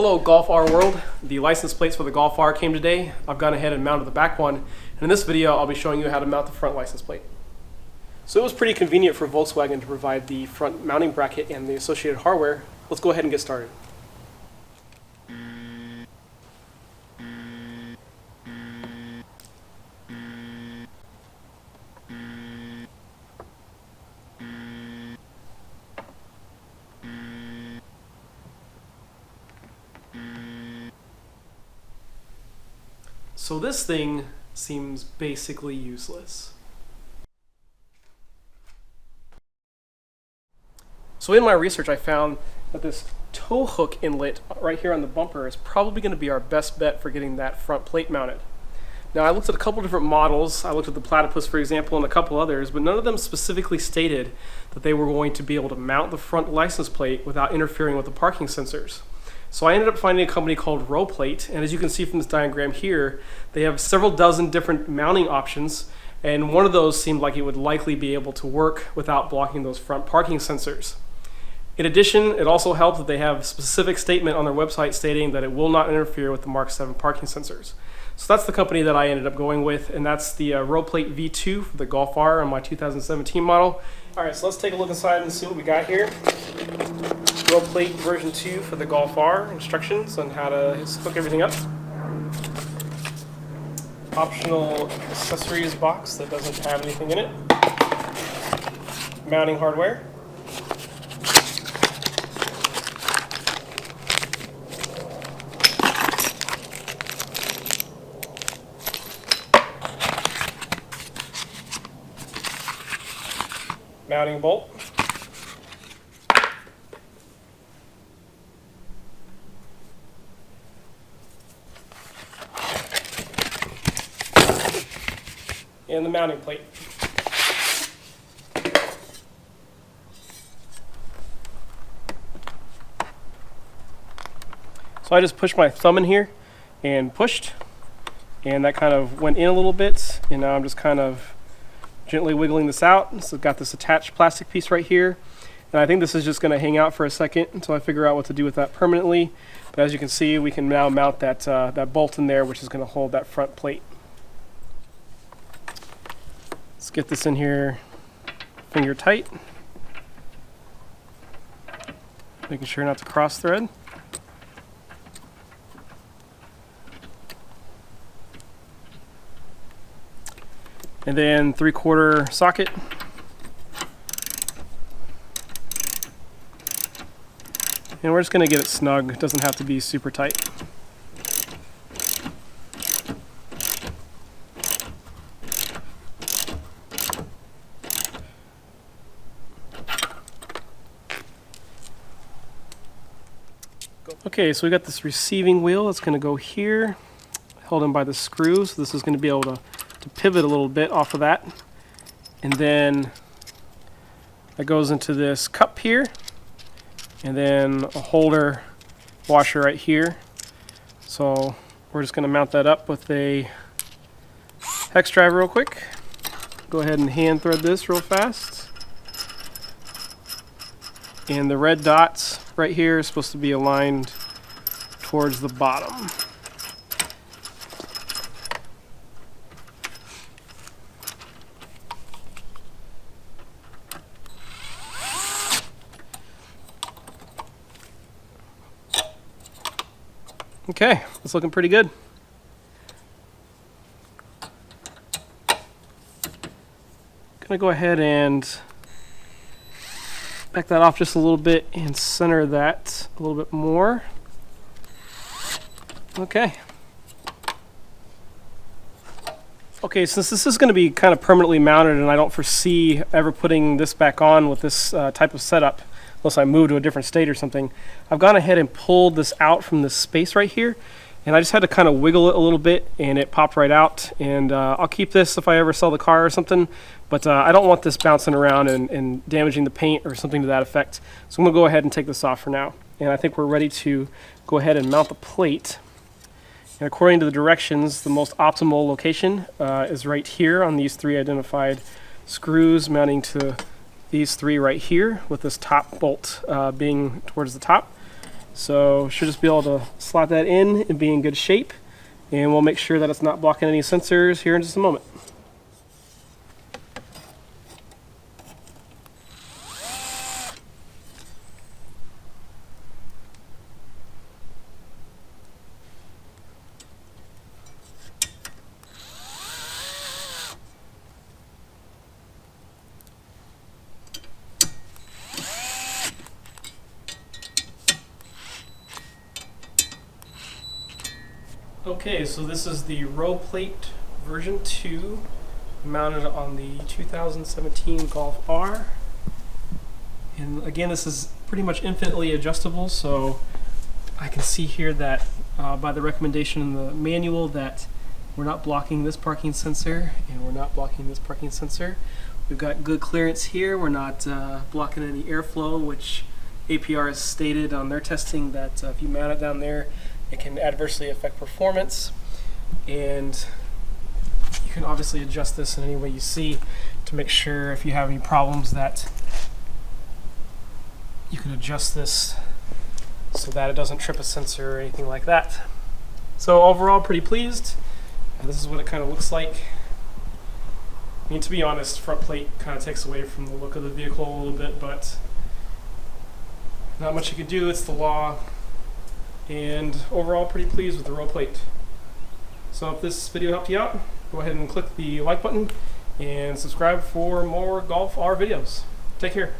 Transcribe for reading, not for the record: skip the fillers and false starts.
Hello Golf R world. The license plates for the Golf R came today. I've gone ahead and mounted the back one, and in this video I'll be showing you how to mount the front license plate. So it was pretty convenient for Volkswagen to provide the front mounting bracket and the associated hardware. Let's go ahead and get started. So this thing seems basically useless. So in my research I found that this tow hook inlet right here on the bumper is probably going to be our best bet for getting that front plate mounted. Now I looked at a couple different models. I looked at the Platypus, for example, and a couple others, but none of them specifically stated that they were going to be able to mount the front license plate without interfering with the parking sensors. So I ended up finding a company called rho-plate, and as you can see from this diagram here, they have several dozen different mounting options, and one of those seemed like it would likely be able to work without blocking those front parking sensors. In addition, it also helped that they have a specific statement on their website stating that it will not interfere with the Mark 7 parking sensors. So that's the company that I ended up going with, and that's the rho-plate V2 for the Golf R on my 2017 model. Alright, so let's take a look inside and see what we got here. Rho-plate version 2 for the Golf R, instructions on how to hook everything up. Optional accessories box that doesn't have anything in it. Mounting hardware. Mounting bolt. And the mounting plate. So I just pushed my thumb in here and pushed, and that kind of went in a little bit, and now I'm just kind of gently wiggling this out. So I've got this attached plastic piece right here, and I think this is just going to hang out for a second until I figure out what to do with that permanently. But as you can see, we can now mount that, that bolt in there, which is going to hold that front plate. Let's get this in here finger tight, making sure not to cross thread. And then 3/4 socket. And we're just going to get it snug. It doesn't have to be super tight. Okay, so we got this receiving wheel that's going to go here, held in by the screws. So this is going to be able to pivot a little bit off of that. And then that goes into this cup here, and then a holder washer right here. So we're just going to mount that up with a hex driver real quick. Go ahead and hand thread this real fast. And the red dots right here is supposed to be aligned towards the bottom. Okay, that's looking pretty good. Gonna go ahead and back that off just a little bit and center that a little bit more. Okay. Okay, since this is going to be kind of permanently mounted and I don't foresee ever putting this back on with this type of setup, unless I move to a different state or something, I've gone ahead and pulled this out from this space right here, and I just had to kind of wiggle it a little bit and it popped right out. And I'll keep this if I ever sell the car or something, but I don't want this bouncing around and damaging the paint or something to that effect. So I'm going to go ahead and take this off for now, and I think we're ready to go ahead and mount the plate. And according to the directions, the most optimal location is right here on these 3 identified screws mounting to these 3 right here, with this top bolt being towards the top. So should just be able to slot that in and be in good shape, and we'll make sure that it's not blocking any sensors here in just a moment. Okay, so this is the rho-plate version 2 mounted on the 2017 Golf R. And again, this is pretty much infinitely adjustable, so I can see here that by the recommendation in the manual that we're not blocking this parking sensor and we're not blocking this parking sensor. We've got good clearance here. We're not blocking any airflow, which APR has stated on their testing that if you mount it down there, it can adversely affect performance. And you can obviously adjust this in any way you see to make sure if you have any problems that you can adjust this so that it doesn't trip a sensor or anything like that. So overall, pretty pleased. This is what it kind of looks like. I mean, to be honest, front plate kind of takes away from the look of the vehicle a little bit, but not much you can do. It's the law. And overall, pretty pleased with the rho-plate. So if this video helped you out, go ahead and click the like button and subscribe for more Golf R videos. Take care.